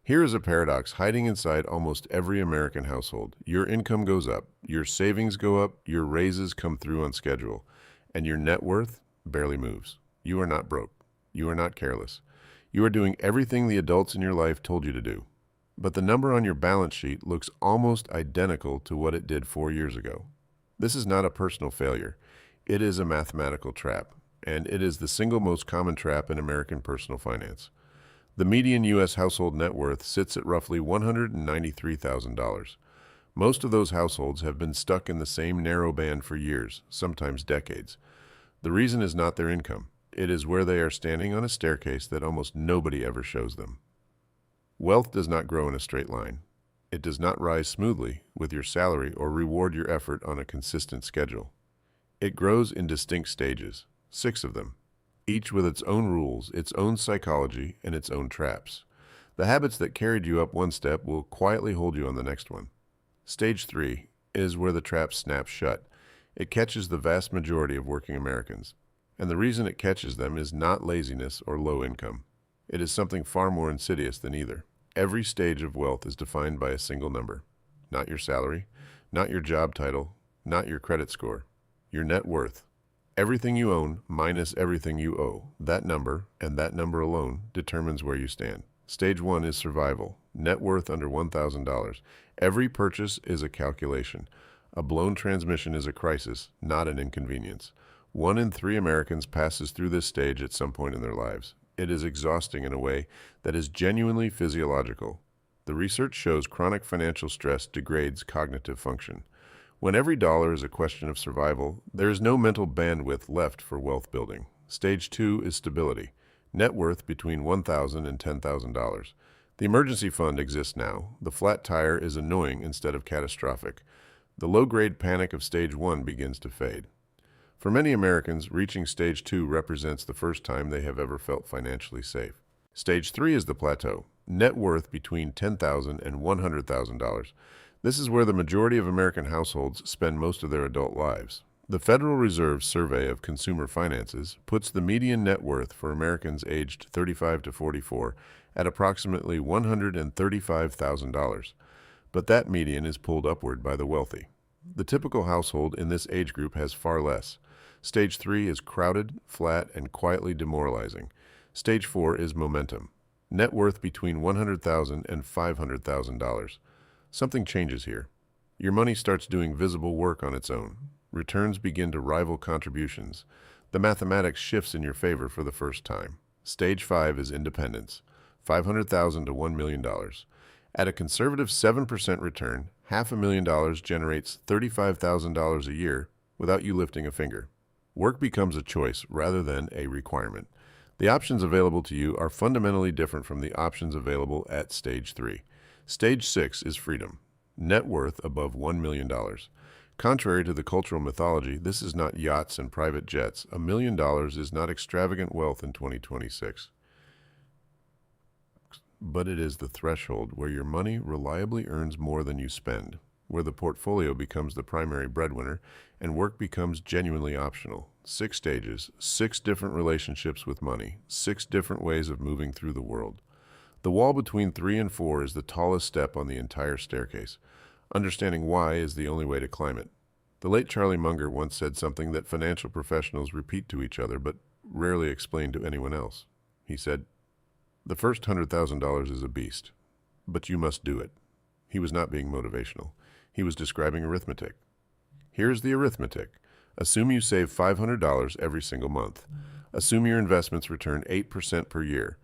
Here is a paradox hiding inside almost every American household. Your income goes up, your savings go up, your raises come through on schedule, and your net worth barely moves. You are not broke. You are not careless. You are doing everything the adults in your life told you to do. But the number on your balance sheet looks almost identical to what it did 4 years ago. This is not a personal failure. It is a mathematical trap, and it is the single most common trap in American personal finance. The median U.S. household net worth sits at roughly $193,000. Most of those households have been stuck in the same narrow band for years, sometimes decades. The reason is not their income. It is where they are standing on a staircase that almost nobody ever shows them. Wealth does not grow in a straight line. It does not rise smoothly with your salary or reward your effort on a consistent schedule. It grows in distinct stages, 6 of them, each with its own rules, its own psychology, and its own traps. The habits that carried you up one step will quietly hold you on the next one. Stage 3 is where the trap snaps shut. It catches the vast majority of working Americans. And the reason it catches them is not laziness or low income. It is something far more insidious than either. Every stage of wealth is defined by a single number. Not your salary, not your job title, not your credit score. Your net worth. Everything you own minus everything you owe. That number, and that number alone, determines where you stand. Stage 1 is survival. Net worth under $1,000. Every purchase is a calculation. A blown transmission is a crisis, not an inconvenience. 1 in 3 Americans passes through this stage at some point in their lives. It is exhausting in a way that is genuinely physiological. The research shows chronic financial stress degrades cognitive function. When every dollar is a question of survival, there is no mental bandwidth left for wealth building. Stage 2 is stability. Net worth between $1,000 and $10,000. The emergency fund exists now. The flat tire is annoying instead of catastrophic. The low-grade panic of stage 1 begins to fade. For many Americans, reaching stage 2 represents the first time they have ever felt financially safe. Stage 3 is the plateau. Net worth between $10,000 and $100,000. This is where the majority of American households spend most of their adult lives. The Federal Reserve's survey of consumer finances puts the median net worth for Americans aged 35 to 44 at approximately $135,000. But that median is pulled upward by the wealthy. The typical household in this age group has far less. Stage 3 is crowded, flat, and quietly demoralizing. Stage 4 is momentum. Net worth between $100,000 and $500,000. Something changes here. Your money starts doing visible work on its own. Returns begin to rival contributions. The mathematics shifts in your favor for the first time. Stage 5 is independence. $500,000 to $1 million. At a conservative 7% return, $500,000 generates $35,000 a year without you lifting a finger. Work becomes a choice rather than a requirement. The options available to you are fundamentally different from the options available at Stage 3. Stage 6 is freedom. Net worth above $1 million. Contrary to the cultural mythology, this is not yachts and private jets. $1 million is not extravagant wealth in 2026. But it is the threshold where your money reliably earns more than you spend, where the portfolio becomes the primary breadwinner and work becomes genuinely optional. 6 stages, 6 different relationships with money, 6 different ways of moving through the world. The wall between 3 and 4 is the tallest step on the entire staircase. Understanding why is the only way to climb it. The late Charlie Munger once said something that financial professionals repeat to each other but rarely explain to anyone else. He said, "The first $100,000 is a beast, but you must do it." He was not being motivational. He was describing arithmetic. Here's the arithmetic. Assume you save $500 every single month. Assume your investments return 8% per year,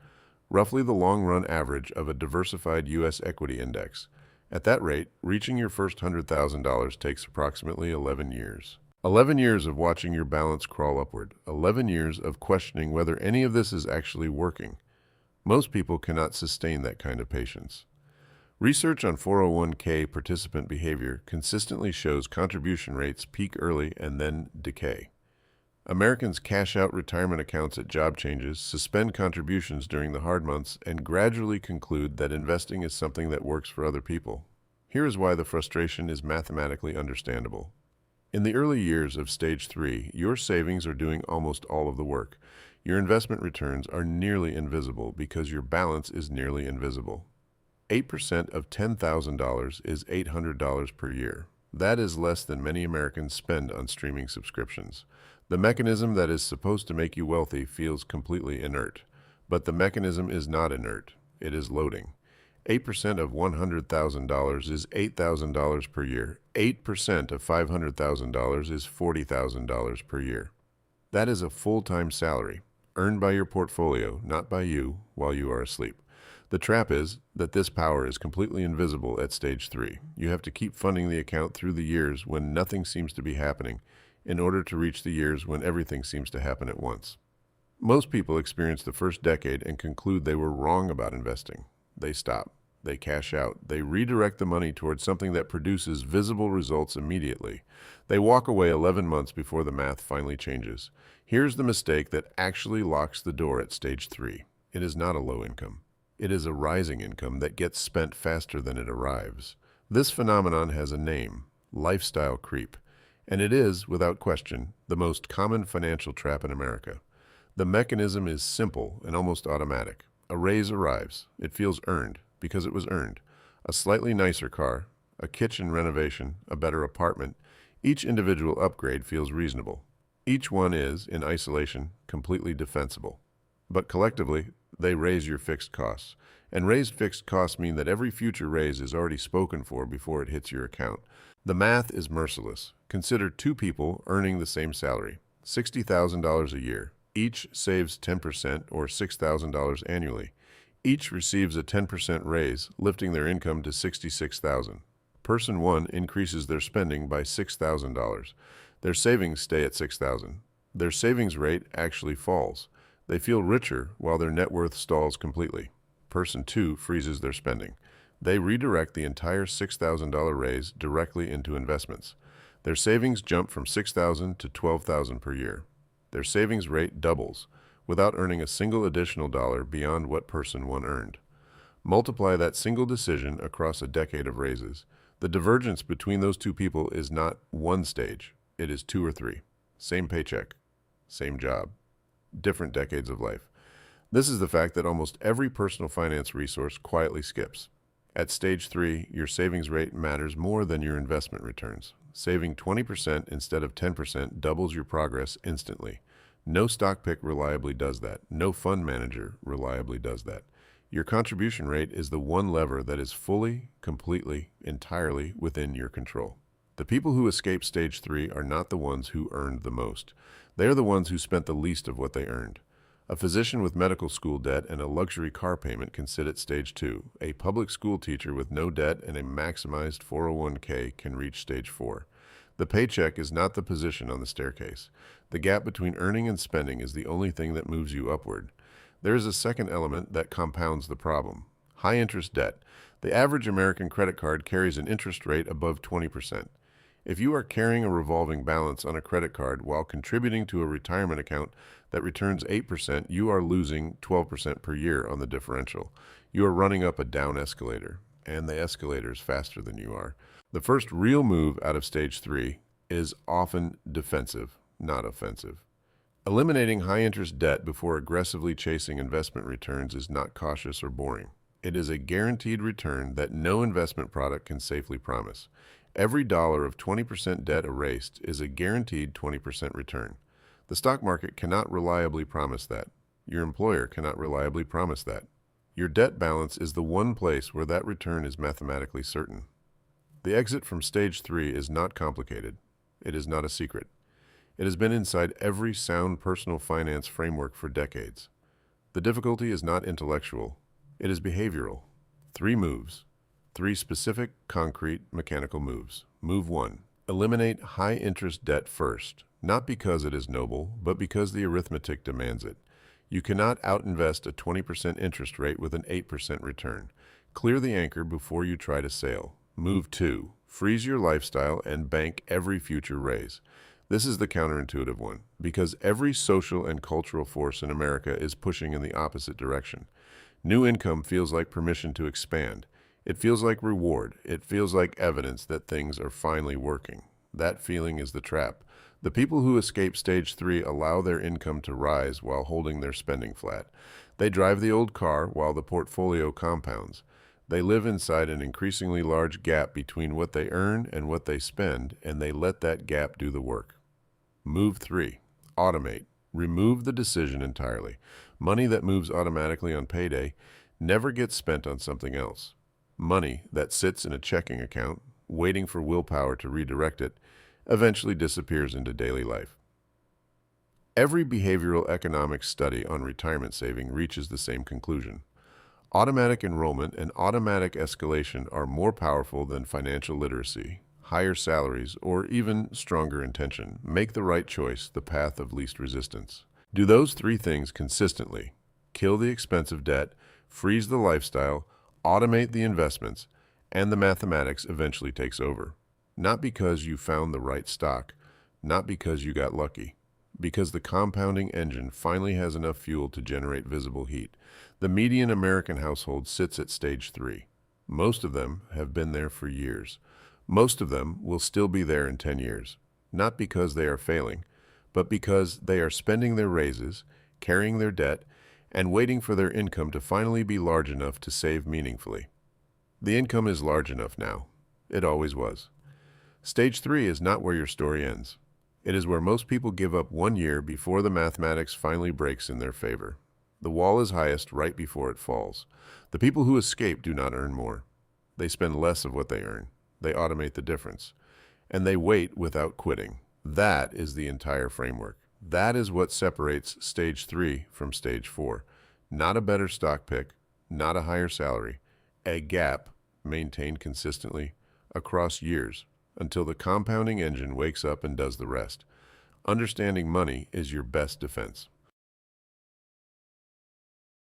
roughly the long-run average of a diversified U.S. equity index. At that rate, reaching your first $100,000 takes approximately 11 years. 11 years of watching your balance crawl upward. 11 years of questioning whether any of this is actually working. Most people cannot sustain that kind of patience. Research on 401k participant behavior consistently shows contribution rates peak early and then decay. Americans cash out retirement accounts at job changes, suspend contributions during the hard months, and gradually conclude that investing is something that works for other people. Here is why the frustration is mathematically understandable. In the early years of Stage 3, your savings are doing almost all of the work. Your investment returns are nearly invisible because your balance is nearly invisible. 8% of $10,000 is $800 per year. That is less than many Americans spend on streaming subscriptions. The mechanism that is supposed to make you wealthy feels completely inert. But the mechanism is not inert. It is loading. 8% of $100,000 is $8,000 per year. 8% of $500,000 is $40,000 per year. That is a full-time salary, earned by your portfolio, not by you, while you are asleep. The trap is that this power is completely invisible at stage 3. You have to keep funding the account through the years when nothing seems to be happening in order to reach the years when everything seems to happen at once. Most people experience the first decade and conclude they were wrong about investing. They stop. They cash out. They redirect the money towards something that produces visible results immediately. They walk away 11 months before the math finally changes. Here's the mistake that actually locks the door at stage 3. It is not a low income. It is a rising income that gets spent faster than it arrives. This phenomenon has a name: lifestyle creep, and it is, without question, the most common financial trap in America. The mechanism is simple and almost automatic. A raise arrives. It feels earned because it was earned. A slightly nicer car, a kitchen renovation, a better apartment. Each individual upgrade feels reasonable. Each one is, in isolation, completely defensible. But collectively, they raise your fixed costs. And raised fixed costs mean that every future raise is already spoken for before it hits your account. The math is merciless. Consider two people earning the same salary, $60,000 a year. Each saves 10% or $6,000 annually. Each receives a 10% raise, lifting their income to $66,000. Person 1 increases their spending by $6,000. Their savings stay at $6,000. Their savings rate actually falls. They feel richer while their net worth stalls completely. Person 2 freezes their spending. They redirect the entire $6,000 raise directly into investments. Their savings jump from $6,000 to $12,000 per year. Their savings rate doubles, without earning a single additional dollar beyond what person 1 earned. Multiply that single decision across a decade of raises. The divergence between those two people is not one stage, it is 2 or 3. Same paycheck, same job, different decades of life. This is the fact that almost every personal finance resource quietly skips. At stage 3, your savings rate matters more than your investment returns. Saving 20% instead of 10% doubles your progress instantly. No stock pick reliably does that. No fund manager reliably does that. Your contribution rate is the one lever that is fully, completely, entirely within your control. The people who escape stage 3 are not the ones who earned the most. They are the ones who spent the least of what they earned. A physician with medical school debt and a luxury car payment can sit at stage 2. A public school teacher with no debt and a maximized 401k can reach stage 4. The paycheck is not the position on the staircase. The gap between earning and spending is the only thing that moves you upward. There is a second element that compounds the problem: high interest debt. The average American credit card carries an interest rate above 20%. If you are carrying a revolving balance on a credit card while contributing to a retirement account that returns 8%, you are losing 12% per year on the differential. You are running up a down escalator, and the escalator is faster than you are. The first real move out of stage 3 is often defensive, not offensive. Eliminating high-interest debt before aggressively chasing investment returns is not cautious or boring. It is a guaranteed return that no investment product can safely promise. Every dollar of 20% debt erased is a guaranteed 20% return. The stock market cannot reliably promise that. Your employer cannot reliably promise that. Your debt balance is the one place where that return is mathematically certain. The exit from stage 3 is not complicated. It is not a secret. It has been inside every sound personal finance framework for decades. The difficulty is not intellectual. It is behavioral. 3 moves. 3 specific, concrete, mechanical moves. Move 1. Eliminate high-interest debt first, not because it is noble, but because the arithmetic demands it. You cannot outinvest a 20% interest rate with an 8% return. Clear the anchor before you try to sail. Move 2. Freeze your lifestyle and bank every future raise. This is the counterintuitive one, because every social and cultural force in America is pushing in the opposite direction. New income feels like permission to expand. It feels like reward. It feels like evidence that things are finally working. That feeling is the trap. The people who escape stage 3 allow their income to rise while holding their spending flat. They drive the old car while the portfolio compounds. They live inside an increasingly large gap between what they earn and what they spend, and they let that gap do the work. Move 3. Automate. Remove the decision entirely. Money that moves automatically on payday never gets spent on something else. Money that sits in a checking account, waiting for willpower to redirect it, eventually disappears into daily life. Every behavioral economics study on retirement saving reaches the same conclusion. Automatic enrollment and automatic escalation are more powerful than financial literacy, higher salaries, or even stronger intention. Make the right choice the path of least resistance. Do those three things consistently. Kill the expensive debt, freeze the lifestyle, automate the investments, and the mathematics eventually takes over. Not because you found the right stock, not because you got lucky, because the compounding engine finally has enough fuel to generate visible heat. The median American household sits at stage 3. Most of them have been there for years. Most of them will still be there in 10 years, not because they are failing, but because they are spending their raises, carrying their debt, and waiting for their income to finally be large enough to save meaningfully. The income is large enough now. It always was. Stage 3 is not where your story ends. It is where most people give up 1 year before the mathematics finally breaks in their favor. The wall is highest right before it falls. The people who escape do not earn more. They spend less of what they earn. They automate the difference. And they wait without quitting. That is the entire framework. That is what separates stage 3 from stage 4. Not a better stock pick, not a higher salary. A gap maintained consistently across years until the compounding engine wakes up and does the rest. Understanding money is your best defense.